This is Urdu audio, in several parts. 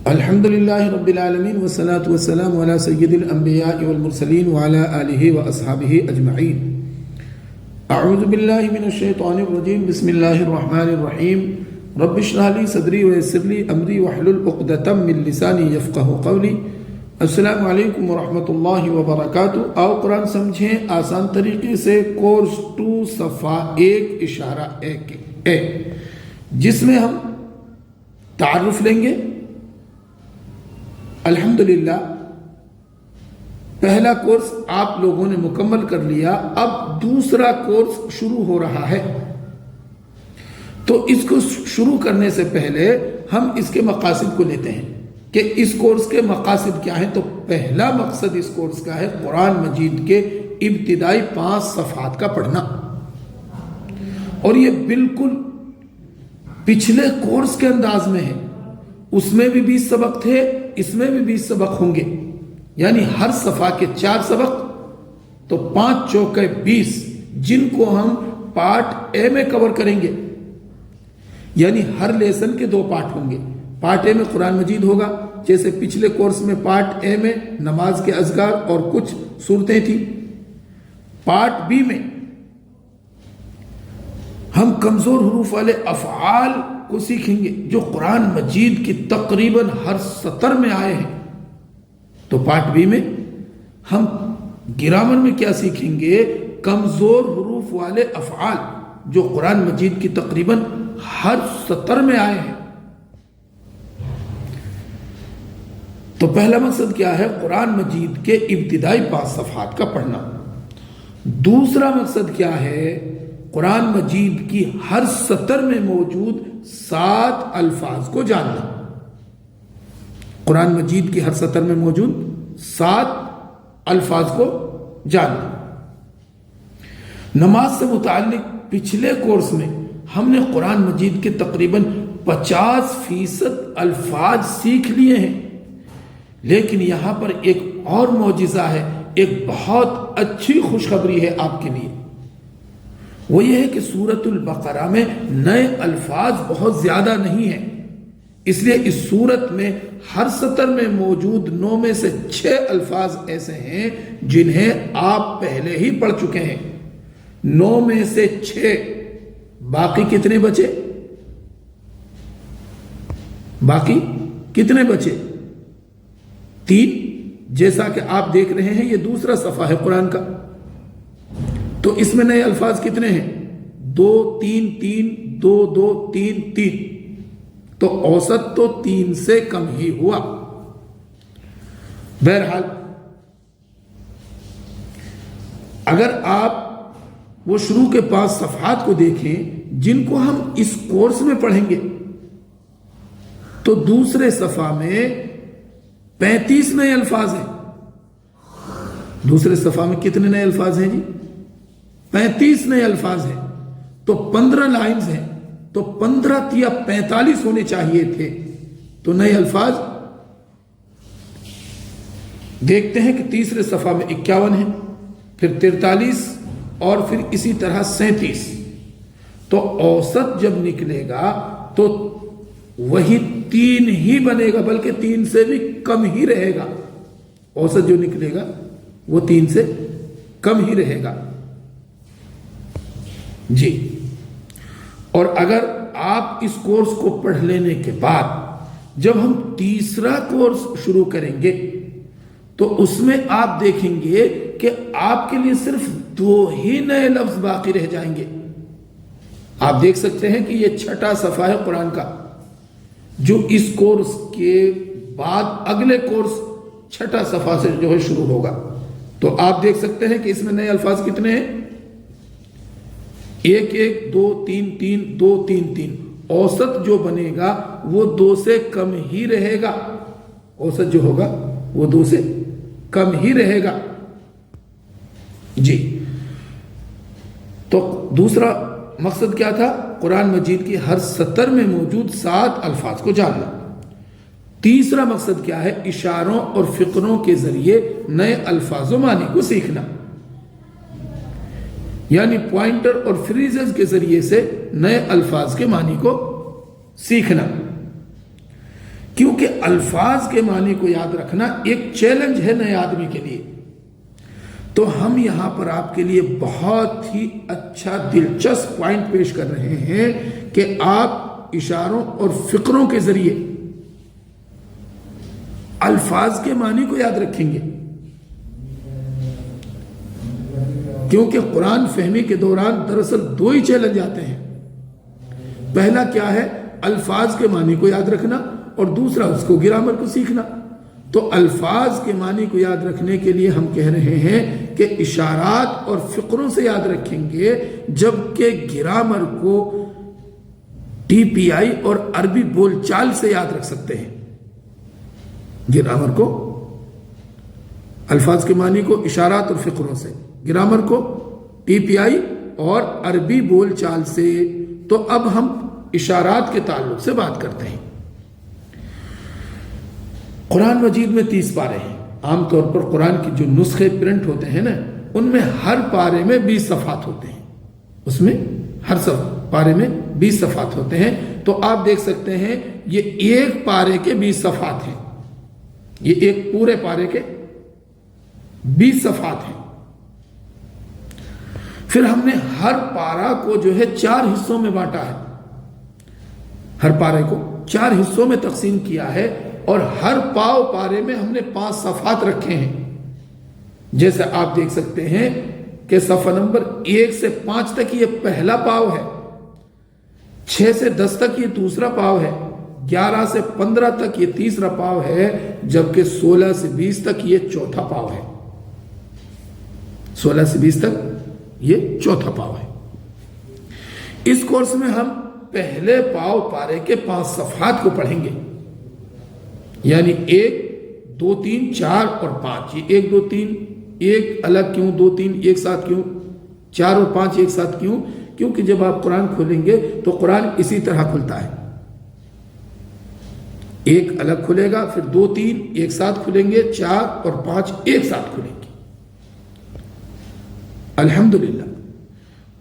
الحمد للہ رب العالمین والصلاة والسلام علی سید الانبیاء والمرسلین وعلی آلہ واصحابہ اجمعین. اعوذ باللہ من الشیطان الرجیم. بسم اللہ الرحمن الرحیم. رب اشرح لی صدری ویسر لی امری واحلل عقدۃ من لسانی یفقہوا قولی. السلام علیکم ورحمۃ اللہ وبرکاتہ. آؤ قرآن سمجھیں آسان طریقے سے. کورس 2 صفحہ 1.1 جس میں ہم تعارف لیں گے. الحمدللہ پہلا کورس آپ لوگوں نے مکمل کر لیا. اب دوسرا کورس شروع ہو رہا ہے. تو اس کو شروع کرنے سے پہلے ہم اس کے مقاصد کو لیتے ہیں کہ اس کورس کے مقاصد کیا ہیں. تو پہلا مقصد اس کورس کا ہے قرآن مجید کے ابتدائی 5 صفحات کا پڑھنا. اور یہ بالکل پچھلے کورس کے انداز میں ہے. اس میں بھی 20 سبق تھے, اس میں بھی 20 سبق ہوں گے. یعنی ہر صفحہ کے 4 سبق, تو 5 چوکے 20 جن کو ہم پارٹ اے میں کور کریں گے. یعنی ہر لیسن کے 2 پارٹ ہوں گے. پارٹ اے میں قرآن مجید ہوگا, جیسے پچھلے کورس میں پارٹ اے میں نماز کے اذکار اور کچھ صورتیں تھیں. پارٹ بی میں ہم کمزور حروف والے افعال کو سیکھیں گے جو قرآن مجید کی تقریباً ہر سطر میں آئے ہیں. تو پارٹ بی میں ہم گرامر میں کیا سیکھیں گے؟ کمزور حروف والے افعال جو قرآن مجید کی تقریباً ہر سطر میں آئے ہیں. تو پہلا مقصد کیا ہے؟ قرآن مجید کے ابتدائی 5 صفحات کا پڑھنا. دوسرا مقصد کیا ہے؟ قرآن مجید کی ہر سطر میں موجود 7 الفاظ کو جاننا. قرآن مجید کی ہر سطر میں موجود 7 الفاظ کو جاننا. نماز سے متعلق پچھلے کورس میں ہم نے قرآن مجید کے تقریباً 50% الفاظ سیکھ لیے ہیں. لیکن یہاں پر ایک اور معجزہ ہے, ایک بہت اچھی خوشخبری ہے آپ کے لیے. وہ یہ ہے کہ سورۃ البقرہ میں نئے الفاظ بہت زیادہ نہیں ہیں. اس لیے اس سورت میں ہر سطر میں موجود 9 میں سے 6 الفاظ ایسے ہیں جنہیں آپ پہلے ہی پڑھ چکے ہیں. 9 میں سے 6. باقی کتنے بچے؟ باقی کتنے بچے؟ 3. جیسا کہ آپ دیکھ رہے ہیں یہ دوسرا صفحہ ہے قرآن کا. تو اس میں نئے الفاظ کتنے ہیں؟ 2 3 3 2 2 3 3. تو اوسط تو 3 سے کم ہی ہوا. بہرحال اگر آپ وہ شروع کے 5 صفحات کو دیکھیں جن کو ہم اس کورس میں پڑھیں گے, تو دوسرے صفحہ میں 35 نئے الفاظ ہیں. دوسرے صفحہ میں کتنے نئے الفاظ ہیں جی؟ 35 نئے الفاظ ہیں. تو 15 لائنز ہیں, تو 15 یا 45 ہونے چاہیے تھے. تو نئے الفاظ دیکھتے ہیں کہ تیسرے صفحہ میں 51 ہیں, پھر 43 اور پھر اسی طرح 37. تو اوسط جب نکلے گا تو وہی 3 ہی بنے گا, بلکہ 3 سے بھی کم ہی رہے گا. اوسط جو نکلے گا وہ 3 سے کم ہی رہے گا جی. اور اگر آپ اس کورس کو پڑھ لینے کے بعد جب ہم تیسرا کورس شروع کریں گے تو اس میں آپ دیکھیں گے کہ آپ کے لیے صرف 2 ہی نئے لفظ باقی رہ جائیں گے. آپ دیکھ سکتے ہیں کہ یہ 6واں صفحہ ہے قرآن کا, جو اس کورس کے بعد اگلے کورس 6واں صفحہ سے جو ہے شروع ہوگا. تو آپ دیکھ سکتے ہیں کہ اس میں نئے الفاظ کتنے ہیں؟ 1 1 2 3 3 2 3 3. اوسط جو بنے گا وہ 2 سے کم ہی رہے گا. اوسط جو ہوگا وہ 2 سے کم ہی رہے گا جی. تو دوسرا مقصد کیا تھا؟ قرآن مجید کی ہر سطر میں موجود 7 الفاظ کو جاننا. تیسرا مقصد کیا ہے؟ اشاروں اور فقروں کے ذریعے نئے الفاظ و معنی کو سیکھنا. یعنی پوائنٹر اور فریزز کے ذریعے سے نئے الفاظ کے معنی کو سیکھنا. کیونکہ الفاظ کے معنی کو یاد رکھنا ایک چیلنج ہے نئے آدمی کے لیے. تو ہم یہاں پر آپ کے لیے بہت ہی اچھا دلچسپ پوائنٹ پیش کر رہے ہیں کہ آپ اشاروں اور فقروں کے ذریعے الفاظ کے معنی کو یاد رکھیں گے. کیونکہ قرآن فہمی کے دوران دراصل دو ہی چیلنج آتے ہیں. پہلا کیا ہے؟ الفاظ کے معنی کو یاد رکھنا، اور دوسرا اس کو گرامر کو سیکھنا. تو الفاظ کے معنی کو یاد رکھنے کے لیے ہم کہہ رہے ہیں کہ اشارات اور فقروں سے یاد رکھیں گے، جبکہ گرامر کو ٹی پی آئی اور عربی بول چال سے یاد رکھ سکتے ہیں. گرامر کو، الفاظ کے معنی کو اشارات اور فقروں سے، گرامر کو ٹی پی آئی اور عربی بول چال سے. تو اب ہم اشارات کے تعلق سے بات کرتے ہیں. قرآن مجید میں 30 پارے ہیں. عام طور پر قرآن کی جو نسخے پرنٹ ہوتے ہیں نا، ان میں ہر پارے میں 20 صفحات ہوتے ہیں. اس میں ہر پارے میں 20 صفحات ہوتے ہیں. تو آپ دیکھ سکتے ہیں یہ ایک پارے کے 20 صفحات ہیں. یہ ایک پورے پارے کے 20 صفحات ہیں. پھر ہم نے ہر پارا کو جو ہے 4 حصوں میں بانٹا ہے. ہر پارے کو 4 حصوں میں تقسیم کیا ہے، اور ہر پاؤ پارے میں ہم نے 5 صفحات رکھے ہیں. جیسے آپ دیکھ سکتے ہیں کہ صفحہ نمبر 1 سے 5 تک یہ پہلا پاؤ ہے، 6 سے 10 تک یہ دوسرا پاؤ ہے، 11 سے 15 تک یہ تیسرا پاؤ ہے، جبکہ 16 سے 20 تک یہ چوتھا پاؤ ہے. 16 سے 20 تک یہ چوتھا پاؤ ہے. اس کورس میں ہم پہلے پاؤ پارے کے 5 صفحات کو پڑھیں گے، یعنی 1 2 3 4 اور 5. یہ 1 2 3 ایک الگ کیوں، 2 3 ایک ساتھ کیوں، 4 اور 5 ایک ساتھ کیوں؟ کیونکہ جب آپ قرآن کھولیں گے تو قرآن اسی طرح کھلتا ہے. 1 الگ کھلے گا، پھر 2 3 ایک ساتھ کھلیں گے، 4 اور 5 ایک ساتھ کھلیں گے. الحمدللہ.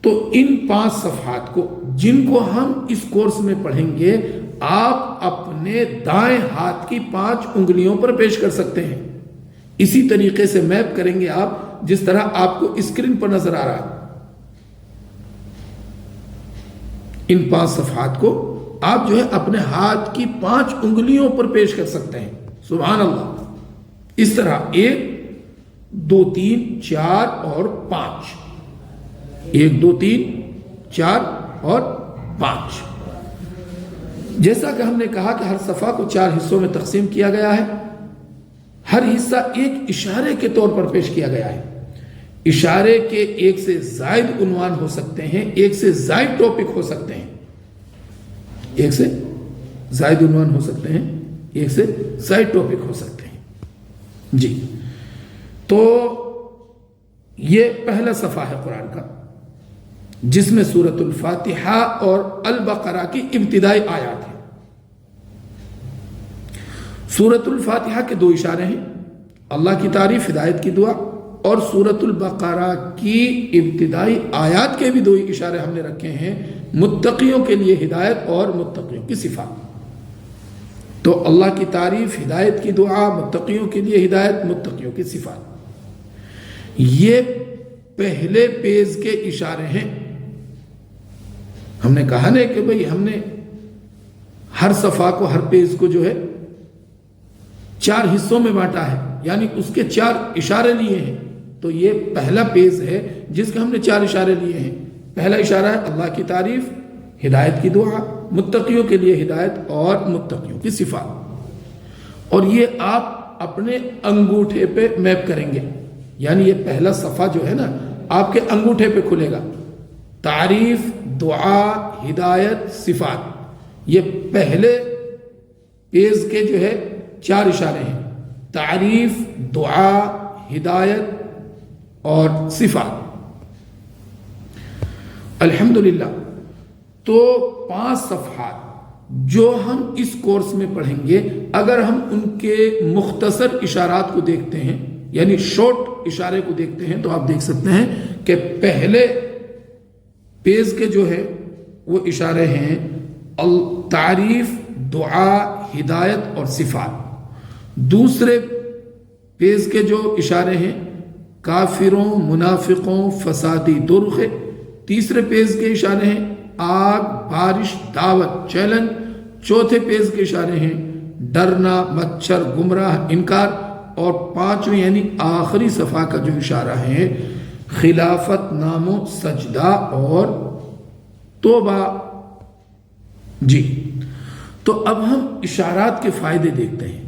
تو ان 5 صفحات کو، جن کو ہم اس کورس میں پڑھیں گے، آپ اپنے دائیں ہاتھ کی 5 انگلیوں پر پیش کر سکتے ہیں. اسی طریقے سے میپ کریں گے آپ، جس طرح آپ کو اسکرین پر نظر آ رہا ہے. ان 5 صفحات کو آپ جو ہے اپنے ہاتھ کی 5 انگلیوں پر پیش کر سکتے ہیں. سبحان اللہ. اس طرح 1 2 3 4 اور 5. 1 2 3 4 اور 5. جیسا کہ ہم نے کہا کہ ہر صفحہ کو 4 حصوں میں تقسیم کیا گیا ہے. ہر حصہ ایک اشارے کے طور پر پیش کیا گیا ہے. اشارے کے ایک سے زائد عنوان ہو سکتے ہیں، ایک سے زائد ٹاپک ہو سکتے ہیں. ایک سے زائد عنوان ہو سکتے ہیں، ایک سے زائد ٹاپک ہو سکتے ہیں. جی، تو یہ پہلا صفحہ ہے قرآن کا، جس میں سورۃ الفاتحہ اور البقرہ کی ابتدائی آیات ہیں. سورۃ الفاتحہ کے 2 اشارے ہیں، اللہ کی تعریف، ہدایت کی دعا. اور سورۃ البقرہ کی ابتدائی آیات کے بھی 2 اشارے ہم نے رکھے ہیں، متقیوں کے لیے ہدایت اور متقیوں کی صفات. تو اللہ کی تعریف، ہدایت کی دعا، متقیوں کے لیے ہدایت، متقیوں کی صفات. یہ پہلے پیج کے اشارے ہیں. ہم نے کہا نا کہ بھئی ہم نے ہر صفحہ کو، ہر پیج کو جو ہے 4 حصوں میں بانٹا ہے، یعنی اس کے 4 اشارے لیے ہیں. تو یہ پہلا پیج ہے جس کے ہم نے 4 اشارے لیے ہیں. پہلا اشارہ ہے اللہ کی تعریف، ہدایت کی دعا، متقیوں کے لیے ہدایت اور متقیوں کی صفات. اور یہ آپ اپنے انگوٹھے پہ میپ کریں گے، یعنی یہ پہلا صفحہ جو ہے نا آپ کے انگوٹھے پہ کھلے گا. تعریف، دعا، ہدایت، صفات، یہ پہلے پیج کے جو ہے 4 اشارے ہیں. تعریف، دعا، ہدایت اور صفات. الحمدللہ. تو 5 صفحات جو ہم اس کورس میں پڑھیں گے، اگر ہم ان کے مختصر اشارات کو دیکھتے ہیں، یعنی شارٹ اشارے کو دیکھتے ہیں، تو آپ دیکھ سکتے ہیں کہ پہلے پیج کے جو ہے وہ اشارے ہیں تعریف، دعا، ہدایت اور صفات. دوسرے پیز کے جو اشارے ہیں کافروں، منافقوں، فسادی درخ. تیسرے پیز کے اشارے ہیں آگ، بارش، دعوت، چیلنج. چوتھے پیز کے اشارے ہیں ڈرنا، مچھر، گمراہ، انکار. اور پانچویں یعنی آخری صفحہ کا جو اشارہ ہے خلافت، نام و سجدہ اور توبہ. جی تو اب ہم اشارات کے فائدے دیکھتے ہیں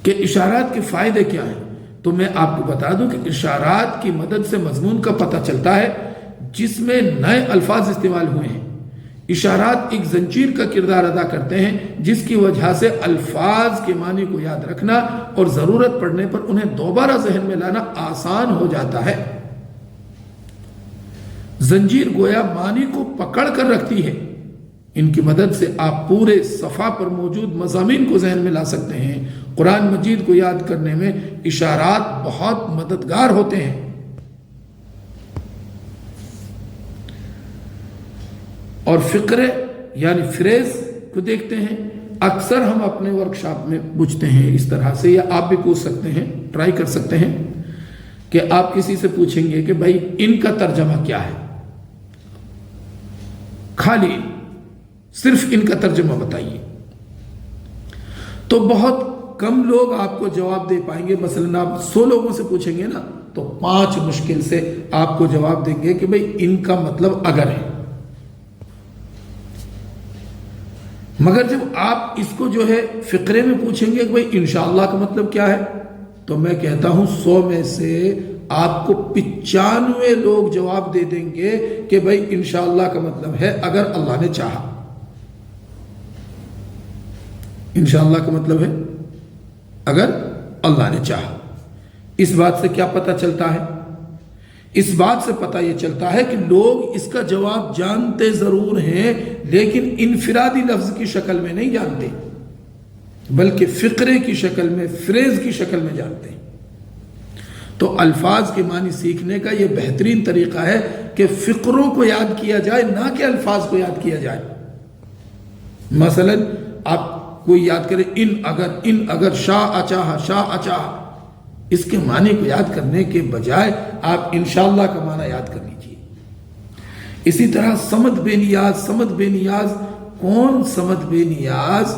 کہ اشارات کے فائدے کیا ہیں. تو میں آپ کو بتا دوں کہ اشارات کی مدد سے مضمون کا پتہ چلتا ہے جس میں نئے الفاظ استعمال ہوئے ہیں. اشارات ایک زنجیر کا کردار ادا کرتے ہیں جس کی وجہ سے الفاظ کے معنی کو یاد رکھنا اور ضرورت پڑنے پر انہیں دوبارہ ذہن میں لانا آسان ہو جاتا ہے. زنجیر گویا معنی کو پکڑ کر رکھتی ہے. ان کی مدد سے آپ پورے صفحہ پر موجود مضامین کو ذہن میں لا سکتے ہیں. قرآن مجید کو یاد کرنے میں اشارات بہت مددگار ہوتے ہیں. اور فقرے یعنی فریز کو دیکھتے ہیں. اکثر ہم اپنے ورکشاپ میں پوچھتے ہیں اس طرح سے، یا آپ بھی پوچھ سکتے ہیں، ٹرائی کر سکتے ہیں کہ آپ کسی سے پوچھیں گے کہ بھائی ان کا ترجمہ کیا ہے، خالی صرف ان کا ترجمہ بتائیے، تو بہت کم لوگ آپ کو جواب دے پائیں گے. مثلا آپ 100 لوگوں سے پوچھیں گے نا تو 5 مشکل سے آپ کو جواب دیں گے کہ بھئی ان کا مطلب اگر ہے. مگر جب آپ اس کو جو ہے فقرے میں پوچھیں گے کہ بھئی انشاءاللہ کا مطلب کیا ہے، تو میں کہتا ہوں 100 میں سے آپ کو 95 لوگ جواب دے دیں گے کہ بھئی انشاءاللہ کا مطلب ہے اگر اللہ نے چاہا. انشاءاللہ کا مطلب ہے اگر اللہ نے چاہا. اس بات سے کیا پتہ چلتا ہے؟ اس بات سے پتہ یہ چلتا ہے کہ لوگ اس کا جواب جانتے ضرور ہیں لیکن انفرادی لفظ کی شکل میں نہیں جانتے بلکہ فقرے کی شکل میں، فریز کی شکل میں جانتے ہیں. تو الفاظ کے معنی سیکھنے کا یہ بہترین طریقہ ہے کہ فقروں کو یاد کیا جائے نہ کہ الفاظ کو یاد کیا جائے. مثلا آپ کوئی یاد کرے ان اگر شاہ اچاہا، شاہ اچاہا، اس کے معنی کو یاد کرنے کے بجائے آپ انشاءاللہ کا معنی یاد کر لیجیے. اسی طرح صمد بے نیاز. صمد بے نیاز کون؟ صمد بے نیاز.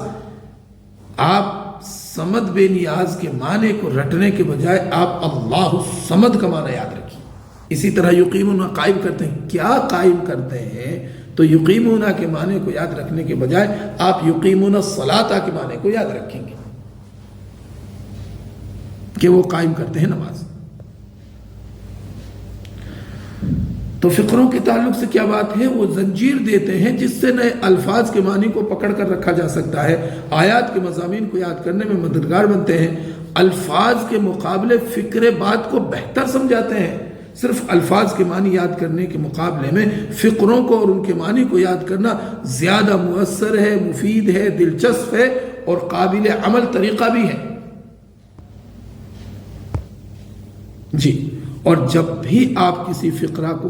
آپ صمد بے نیاز کے معنی کو رٹنے کے بجائے آپ اللہ صمد کا معنی یاد رکھیے. اسی طرح یقیمون قائم کرتے ہیں. کیا قائم کرتے ہیں؟ تو یقیمون کے معنی کو یاد رکھنے کے بجائے آپ یقیمون الصلاۃ کے معنی کو یاد رکھیں گے کہ وہ قائم کرتے ہیں نماز. تو فقروں کے تعلق سے کیا بات ہے؟ وہ زنجیر دیتے ہیں جس سے نئے الفاظ کے معنی کو پکڑ کر رکھا جا سکتا ہے. آیات کے مضامین کو یاد کرنے میں مددگار بنتے ہیں. الفاظ کے مقابلے فقرے بات کو بہتر سمجھاتے ہیں. صرف الفاظ کے معنی یاد کرنے کے مقابلے میں فقروں کو اور ان کے معنی کو یاد کرنا زیادہ مؤثر ہے، مفید ہے، دلچسپ ہے اور قابل عمل طریقہ بھی ہے. جی اور جب بھی آپ کسی فقرہ کو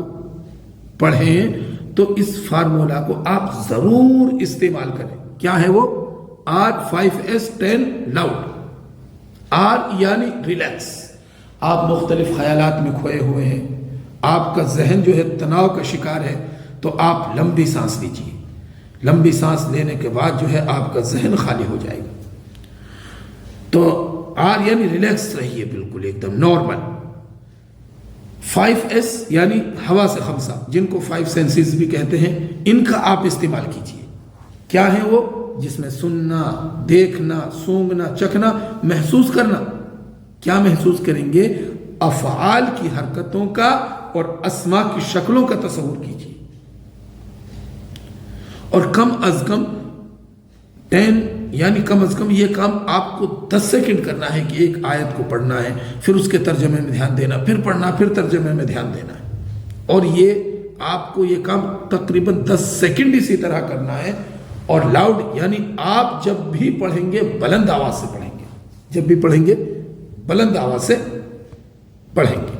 پڑھیں تو اس فارمولا کو آپ ضرور استعمال کریں. کیا ہے وہ؟ R5S10 loud. R یعنی ریلیکس. آپ مختلف خیالات میں کھوئے ہوئے ہیں، آپ کا ذہن جو ہے تناؤ کا شکار ہے، تو آپ لمبی سانس لیجیے. لمبی سانس لینے کے بعد جو ہے آپ کا ذہن خالی ہو جائے گا. تو R یعنی ریلیکس رہیے، بالکل ایک دم نارمل. 5S یعنی ہوا سے خمسہ، جن کو 5 سینسز بھی کہتے ہیں، ان کا آپ استعمال کیجیے. کیا ہے وہ؟ جس میں سننا، دیکھنا، سونگنا، چکھنا، محسوس کرنا. کیا محسوس کریں گے؟ افعال کی حرکتوں کا اور اسماء کی شکلوں کا تصور کیجیے. اور کم از کم 10 یعنی کم از کم یہ کام آپ کو 10 سیکنڈ کرنا ہے کہ ایک آیت کو پڑھنا ہے، پھر اس کے ترجمے میں دھیان دینا، پھر پڑھنا، پھر ترجمے میں دھیان دینا ہے. اور یہ آپ کو یہ کام تقریباً 10 سیکنڈ اسی طرح کرنا ہے. اور لاؤڈ یعنی آپ جب بھی پڑھیں گے بلند آواز سے پڑھیں گے. جب بھی پڑھیں گے بلند آواز سے پڑھیں گے.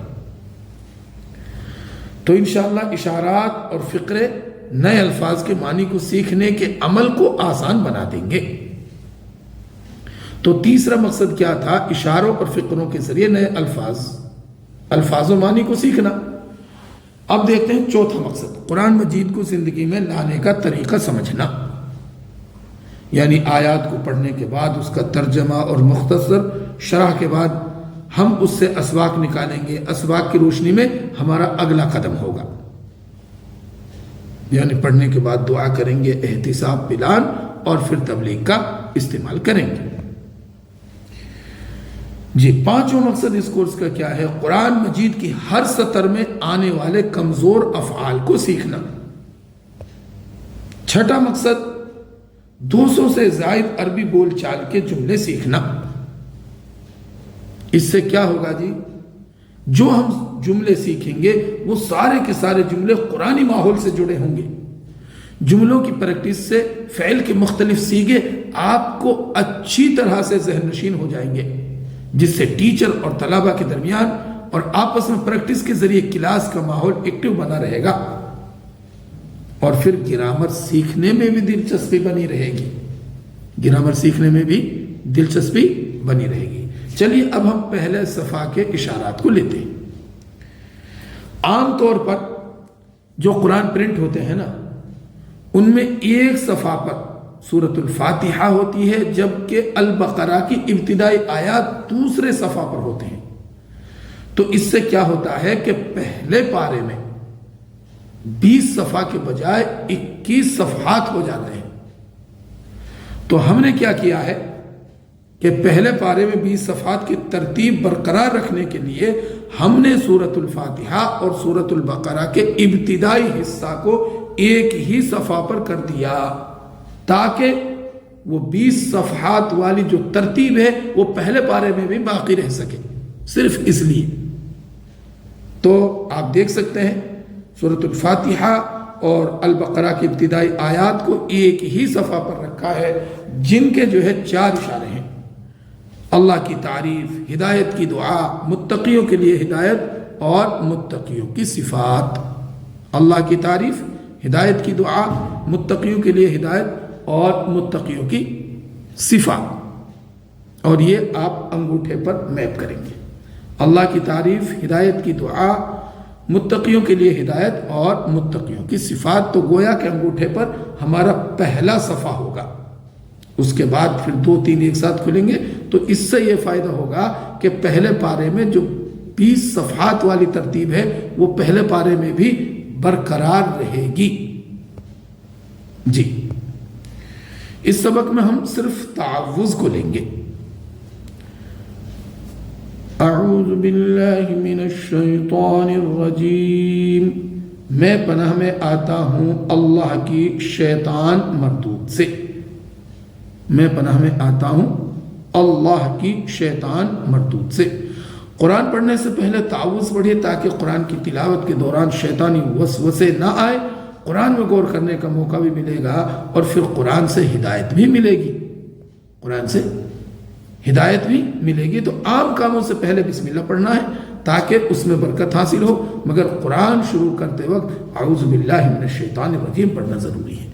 تو انشاءاللہ اشارات اور فقرے نئے الفاظ کے معنی کو سیکھنے کے عمل کو آسان بنا دیں گے۔ تو تیسرا مقصد کیا تھا؟ اشاروں اور فقروں کے ذریعے نئے الفاظ و معنی کو سیکھنا۔ اب دیکھتے ہیں چوتھا مقصد، قرآن مجید کو زندگی میں لانے کا طریقہ سمجھنا، یعنی آیات کو پڑھنے کے بعد اس کا ترجمہ اور مختصر شرح کے بعد ہم اس سے اسباق نکالیں گے، اسباق کی روشنی میں ہمارا اگلا قدم ہوگا، یعنی پڑھنے کے بعد دعا کریں گے، احتساب پلان اور پھر تبلیغ کا استعمال کریں گے۔ جی، پانچواں مقصد اس کورس کا کیا ہے؟ قرآن مجید کی ہر سطر میں آنے والے کمزور افعال کو سیکھنا۔ چھٹا مقصد 200 سے زائد عربی بول چال کے جملے سیکھنا۔ اس سے کیا ہوگا جی؟ جو ہم جملے سیکھیں گے وہ سارے کے سارے جملے قرآنی ماحول سے جڑے ہوں گے۔ جملوں کی پریکٹس سے فعل کے مختلف سیغے آپ کو اچھی طرح سے ذہن نشین ہو جائیں گے، جس سے ٹیچر اور طلبہ کے درمیان اور آپس میں پریکٹس کے ذریعے کلاس کا ماحول ایکٹیو بنا رہے گا، اور پھر گرامر سیکھنے میں بھی دلچسپی بنی رہے گی، گرامر سیکھنے میں بھی دلچسپی بنی رہے گی۔ چلیے اب ہم پہلے صفحہ کے اشارات کو لیتے ہیں۔ عام طور پر جو قرآن پرنٹ ہوتے ہیں نا، ان میں ایک صفحہ پر سورۃ الفاتحہ ہوتی ہے، جبکہ البقرہ کی ابتدائی آیات دوسرے صفحہ پر ہوتے ہیں۔ تو اس سے کیا ہوتا ہے کہ پہلے پارے میں 20 صفحہ کے بجائے 21 صفحات ہو جاتے ہیں۔ تو ہم نے کیا کیا ہے کہ پہلے پارے میں 20 صفحات کی ترتیب برقرار رکھنے کے لیے ہم نے سورۃ الفاتحہ اور سورۃ البقرہ کے ابتدائی حصہ کو ایک ہی صفحہ پر کر دیا، تاکہ وہ 20 صفحات والی جو ترتیب ہے وہ پہلے پارے میں بھی باقی رہ سکے، صرف اس لیے۔ تو آپ دیکھ سکتے ہیں سورۃ الفاتحہ اور البقرہ کی ابتدائی آیات کو ایک ہی صفحہ پر رکھا ہے، جن کے جو ہے 4 اشارے ہیں: اللہ کی تعریف، ہدایت کی دعا، متقیوں کے لیے ہدایت اور متقیوں کی صفات۔ اللہ کی تعریف، ہدایت کی دعا، متقیوں کے لیے ہدایت اور متقیوں کی صفات، اور یہ آپ انگوٹھے پر میپ کریں گے۔ اللہ کی تعریف، ہدایت کی دعا، متقیوں کے لیے ہدایت اور متقیوں کی صفات۔ تو گویا کہ انگوٹھے پر ہمارا پہلا صفحہ ہوگا، اس کے بعد پھر 2-3 ایک ساتھ کھلیں گے۔ تو اس سے یہ فائدہ ہوگا کہ پہلے پارے میں جو 20 صفحات والی ترتیب ہے وہ پہلے پارے میں بھی برقرار رہے گی۔ جی، اس سبق میں ہم صرف تعوذ کو لیں گے۔ اعوذ باللہ من الشیطان الرجیم، میں پناہ میں آتا ہوں اللہ کی شیطان مردود سے۔ میں پناہ میں آتا ہوں اللہ کی شیطان مردود سے۔ قرآن پڑھنے سے پہلے تعوذ پڑھیے تاکہ قرآن کی تلاوت کے دوران شیطانی وسوسے نہ آئے، قرآن میں غور کرنے کا موقع بھی ملے گا، اور پھر قرآن سے ہدایت بھی ملے گی، قرآن سے ہدایت بھی ملے گی۔ تو عام کاموں سے پہلے بسم اللہ پڑھنا ہے تاکہ اس میں برکت حاصل ہو، مگر قرآن شروع کرتے وقت اعوذ باللہ من الشیطان الرجیم پڑھنا ضروری ہے۔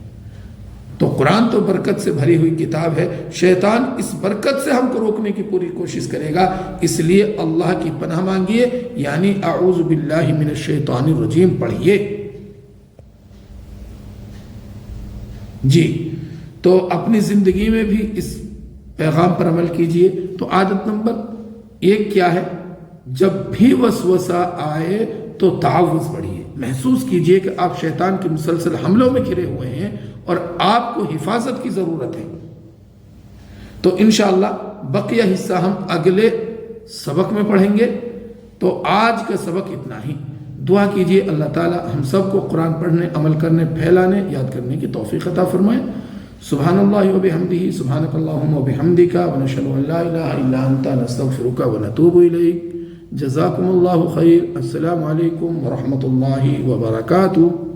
تو قرآن تو برکت سے بھری ہوئی کتاب ہے، شیطان اس برکت سے ہم کو روکنے کی پوری کوشش کرے گا، اس لیے اللہ کی پناہ مانگیے، یعنی اعوذ باللہ من الشیطان الرجیم پڑھیے۔ جی، تو اپنی زندگی میں بھی اس پیغام پر عمل کیجئے۔ تو عادت نمبر 1 کیا ہے؟ جب بھی وسوسہ آئے تو تعوذ پڑھیے، محسوس کیجئے کہ آپ شیطان کے مسلسل حملوں میں گھرے ہوئے ہیں اور آپ کو حفاظت کی ضرورت ہے۔ تو انشاءاللہ بقیہ حصہ ہم اگلے سبق میں پڑھیں گے۔ تو آج کا سبق اتنا ہی۔ دعا کیجئے اللہ تعالی ہم سب کو قرآن پڑھنے، عمل کرنے، پھیلانے، یاد کرنے کی توفیق عطا فرمائے۔ سبحان اللہ و بحمدہ، سبحانک اللہم و بحمدک، ونشہد ان لا الہ الا انت، نستغفرک ونتوب الیک۔ جزاکم اللہ خیر۔ السلام علیکم ورحمۃ اللہ وبرکاتہ۔